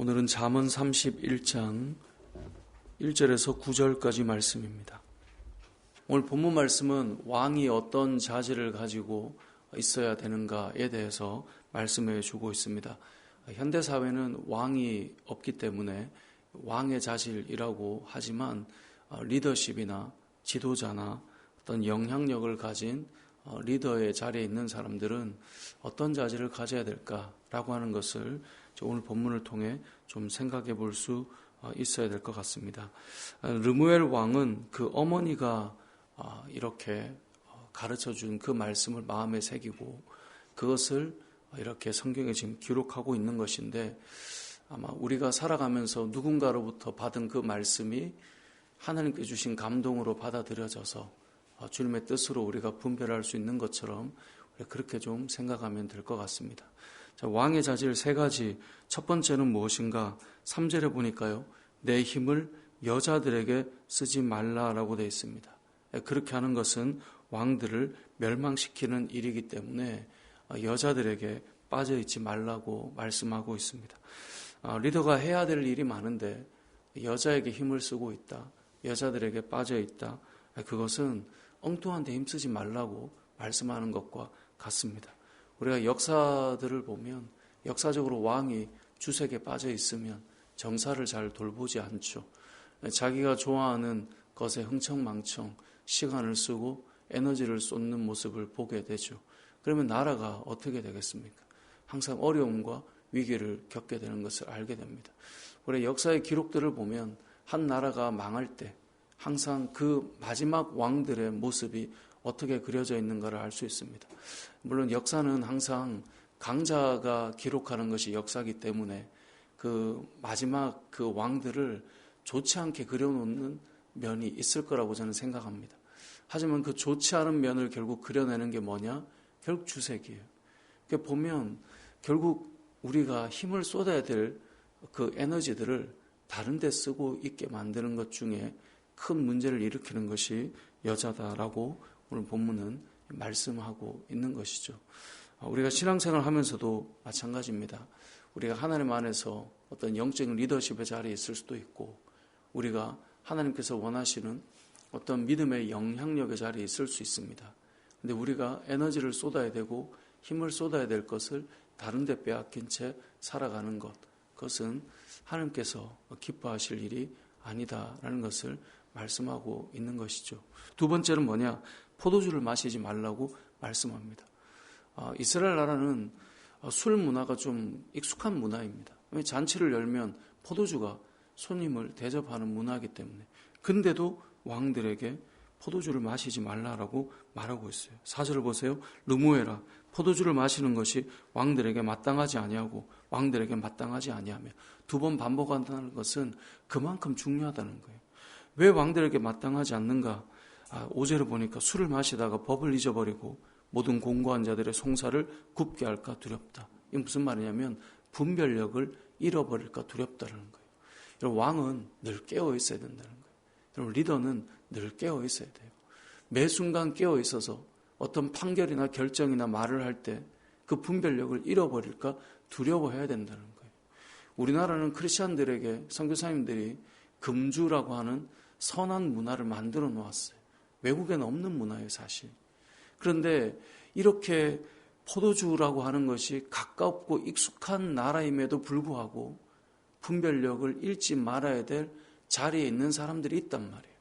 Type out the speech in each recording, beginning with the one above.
오늘은 잠언 31장 1절에서 9절까지 말씀입니다. 오늘 본문 말씀은 왕이 어떤 자질을 가지고 있어야 되는가에 대해서 말씀해 주고 있습니다. 현대사회는 왕이 없기 때문에 왕의 자질이라고 하지만 리더십이나 지도자나 어떤 영향력을 가진 리더의 자리에 있는 사람들은 어떤 자질을 가져야 될까라고 하는 것을 오늘 본문을 통해 좀 생각해 볼 수 있어야 될 것 같습니다. 르무엘 왕은 그 어머니가 이렇게 가르쳐 준 그 말씀을 마음에 새기고 그것을 이렇게 성경에 지금 기록하고 있는 것인데, 아마 우리가 살아가면서 누군가로부터 받은 그 말씀이 하나님께 주신 감동으로 받아들여져서 주님의 뜻으로 우리가 분별할 수 있는 것처럼 그렇게 좀 생각하면 될 것 같습니다. 자, 왕의 자질 세 가지. 첫 번째는 무엇인가? 3절에 보니까요, 내 힘을 여자들에게 쓰지 말라라고 되어 있습니다. 그렇게 하는 것은 왕들을 멸망시키는 일이기 때문에 여자들에게 빠져있지 말라고 말씀하고 있습니다. 리더가 해야 될 일이 많은데 여자에게 힘을 쓰고 있다, 여자들에게 빠져있다, 그것은 엉뚱한 데 힘쓰지 말라고 말씀하는 것과 같습니다. 우리가 역사들을 보면 역사적으로 왕이 주색에 빠져 있으면 정사를 잘 돌보지 않죠. 자기가 좋아하는 것에 흥청망청 시간을 쓰고 에너지를 쏟는 모습을 보게 되죠. 그러면 나라가 어떻게 되겠습니까? 항상 어려움과 위기를 겪게 되는 것을 알게 됩니다. 우리 역사의 기록들을 보면 한 나라가 망할 때 항상 그 마지막 왕들의 모습이 어떻게 그려져 있는가를 알 수 있습니다. 물론 역사는 항상 강자가 기록하는 것이 역사이기 때문에 그 마지막 그 왕들을 좋지 않게 그려놓는 면이 있을 거라고 저는 생각합니다. 하지만 그 좋지 않은 면을 결국 그려내는 게 뭐냐? 결국 주색이에요. 그러니까 보면 결국 우리가 힘을 쏟아야 될 그 에너지들을 다른 데 쓰고 있게 만드는 것 중에 큰 문제를 일으키는 것이 여자다라고 오늘 본문은 말씀하고 있는 것이죠. 우리가 신앙생활을 하면서도 마찬가지입니다. 우리가 하나님 안에서 어떤 영적인 리더십의 자리에 있을 수도 있고, 우리가 하나님께서 원하시는 어떤 믿음의 영향력의 자리에 있을 수 있습니다. 근데 우리가 에너지를 쏟아야 되고 힘을 쏟아야 될 것을 다른 데 빼앗긴 채 살아가는 것, 그것은 하나님께서 기뻐하실 일이 아니다라는 것을 말씀하고 있는 것이죠. 두 번째는 뭐냐? 포도주를 마시지 말라고 말씀합니다. 이스라엘 나라는 술 문화가 좀 익숙한 문화입니다. 잔치를 열면 포도주가 손님을 대접하는 문화이기 때문에. 근데도 왕들에게 포도주를 마시지 말라라고 말하고 있어요. 4절을 보세요. 르무엘아, 포도주를 마시는 것이 왕들에게 마땅하지 아니하고 왕들에게 마땅하지 아니하며. 두 번 반복한다는 것은 그만큼 중요하다는 거예요. 왜 왕들에게 마땅하지 않는가? 5절을 보니까 술을 마시다가 법을 잊어버리고 모든 공고한 자들의 송사를 굽게 할까 두렵다. 이게 무슨 말이냐면 분별력을 잃어버릴까 두렵다는 거예요. 여러분, 왕은 늘 깨어 있어야 된다는 거예요. 여러분, 리더는 늘 깨어 있어야 돼요. 매 순간 깨어 있어서 어떤 판결이나 결정이나 말을 할 때 그 분별력을 잃어버릴까 두려워해야 된다는 거예요. 우리나라는 크리스찬들에게 선교사님들이 금주라고 하는 선한 문화를 만들어 놓았어요. 외국에는 없는 문화예요, 사실. 그런데 이렇게 포도주라고 하는 것이 가깝고 익숙한 나라임에도 불구하고 분별력을 잃지 말아야 될 자리에 있는 사람들이 있단 말이에요.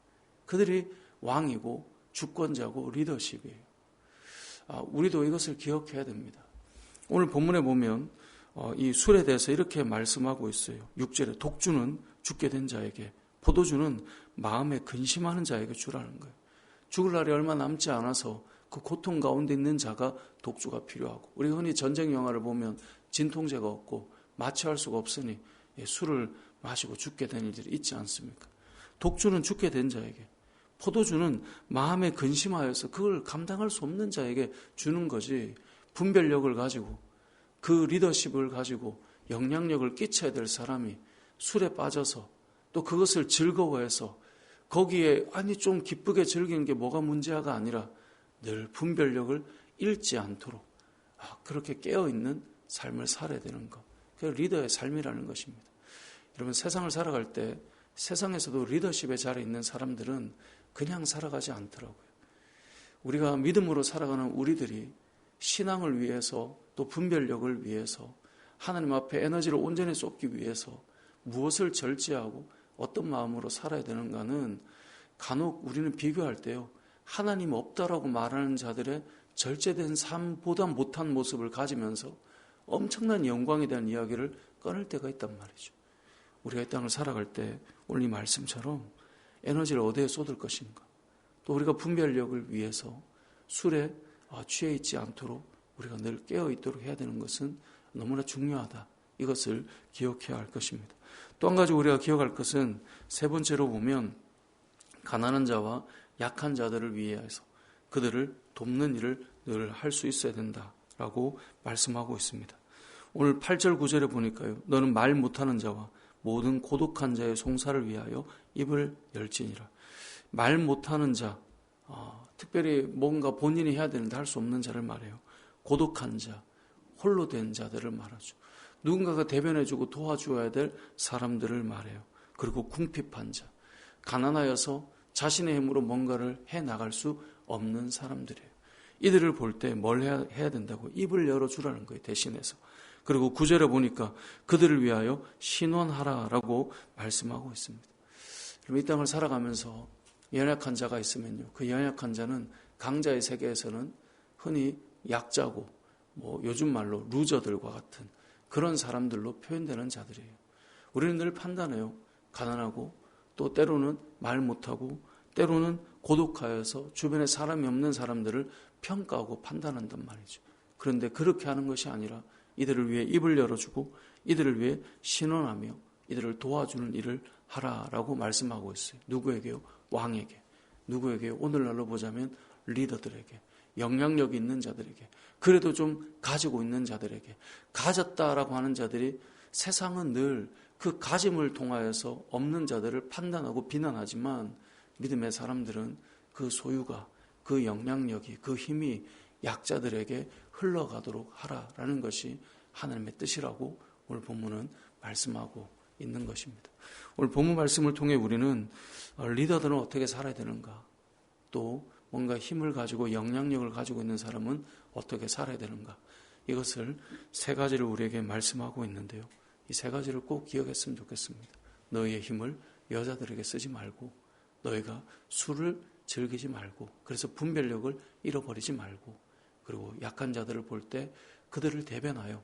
그들이 왕이고 주권자고 리더십이에요. 우리도 이것을 기억해야 됩니다. 오늘 본문에 보면 이 술에 대해서 이렇게 말씀하고 있어요. 6절에 독주는 죽게 된 자에게, 포도주는 마음에 근심하는 자에게 주라는 거예요. 죽을 날이 얼마 남지 않아서 그 고통 가운데 있는 자가 독주가 필요하고, 우리 흔히 전쟁 영화를 보면 진통제가 없고 마취할 수가 없으니 술을 마시고 죽게 된 일들이 있지 않습니까? 독주는 죽게 된 자에게, 포도주는 마음에 근심하여서 그걸 감당할 수 없는 자에게 주는 거지, 분별력을 가지고 그 리더십을 가지고 영향력을 끼쳐야 될 사람이 술에 빠져서 또 그것을 즐거워해서 거기에 좀 기쁘게 즐기는 게 뭐가 문제가 아니라 늘 분별력을 잃지 않도록 그렇게 깨어있는 삶을 살아야 되는 것, 그게 리더의 삶이라는 것입니다. 여러분, 세상을 살아갈 때 세상에서도 리더십의 자리에 있는 사람들은 그냥 살아가지 않더라고요. 우리가 믿음으로 살아가는 우리들이 신앙을 위해서, 또 분별력을 위해서, 하나님 앞에 에너지를 온전히 쏟기 위해서 무엇을 절제하고 어떤 마음으로 살아야 되는가는 간혹 우리는 비교할 때요, 하나님 없다라고 말하는 자들의 절제된 삶보다 못한 모습을 가지면서 엄청난 영광에 대한 이야기를 꺼낼 때가 있단 말이죠. 우리가 이 땅을 살아갈 때 오늘 이 말씀처럼 에너지를 어디에 쏟을 것인가, 또 우리가 분별력을 위해서 술에 취해 있지 않도록 우리가 늘 깨어 있도록 해야 되는 것은 너무나 중요하다. 이것을 기억해야 할 것입니다. 또 한 가지 우리가 기억할 것은 세 번째로 보면 가난한 자와 약한 자들을 위해서 그들을 돕는 일을 늘 할 수 있어야 된다라고 말씀하고 있습니다. 오늘 8절 9절에 보니까요, 너는 말 못하는 자와 모든 고독한 자의 송사를 위하여 입을 열지니라. 말 못하는 자, 특별히 뭔가 본인이 해야 되는데 할 수 없는 자를 말해요. 고독한 자, 홀로 된 자들을 말하죠. 누군가가 대변해주고 도와줘야 될 사람들을 말해요. 그리고 궁핍한 자, 가난하여서 자신의 힘으로 뭔가를 해나갈 수 없는 사람들이에요. 이들을 볼 때 뭘 해야 된다고? 입을 열어주라는 거예요, 대신해서. 그리고 9절에 보니까 그들을 위하여 신원하라라고 말씀하고 있습니다. 이 땅을 살아가면서 연약한 자가 있으면요, 그 연약한 자는 강자의 세계에서는 흔히 약자고 요즘 말로 루저들과 같은 그런 사람들로 표현되는 자들이에요. 우리는 늘 판단해요. 가난하고 또 때로는 말 못하고 때로는 고독하여서 주변에 사람이 없는 사람들을 평가하고 판단한단 말이죠. 그런데 그렇게 하는 것이 아니라 이들을 위해 입을 열어주고 이들을 위해 신원하며 이들을 도와주는 일을 하라라고 말씀하고 있어요. 누구에게요? 왕에게. 누구에게요? 오늘날로 보자면 리더들에게, 영향력 있는 자들에게, 그래도 좀 가지고 있는 자들에게. 가졌다라고 하는 자들이 세상은 늘 그 가짐을 통하여서 없는 자들을 판단하고 비난하지만 믿음의 사람들은 그 소유가, 그 영향력이, 그 힘이 약자들에게 흘러가도록 하라라는 것이 하나님의 뜻이라고 오늘 본문은 말씀하고 있는 것입니다. 오늘 본문 말씀을 통해 우리는 리더들은 어떻게 살아야 되는가, 또 뭔가 힘을 가지고 영향력을 가지고 있는 사람은 어떻게 살아야 되는가, 이것을 세 가지를 우리에게 말씀하고 있는데요. 이 세 가지를 꼭 기억했으면 좋겠습니다. 너희의 힘을 여자들에게 쓰지 말고, 너희가 술을 즐기지 말고, 그래서 분별력을 잃어버리지 말고, 그리고 약한 자들을 볼 때 그들을 대변하여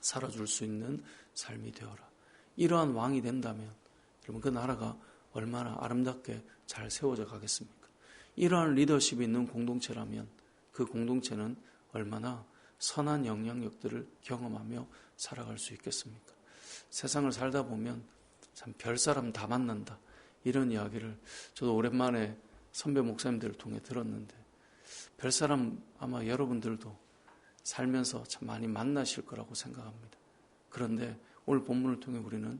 살아줄 수 있는 삶이 되어라. 이러한 왕이 된다면 여러분, 그 나라가 얼마나 아름답게 잘 세워져 가겠습니까? 이러한 리더십이 있는 공동체라면 그 공동체는 얼마나 선한 영향력들을 경험하며 살아갈 수 있겠습니까? 세상을 살다 보면 참 별사람 다 만난다, 이런 이야기를 저도 오랜만에 선배 목사님들을 통해 들었는데, 별사람 아마 여러분들도 살면서 참 많이 만나실 거라고 생각합니다. 그런데 오늘 본문을 통해 우리는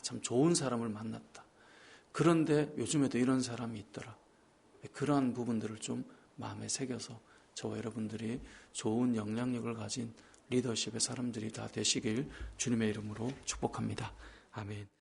참 좋은 사람을 만났다, 그런데 요즘에도 이런 사람이 있더라, 그러한 부분들을 좀 마음에 새겨서 저와 여러분들이 좋은 영향력을 가진 리더십의 사람들이 다 되시길 주님의 이름으로 축복합니다. 아멘.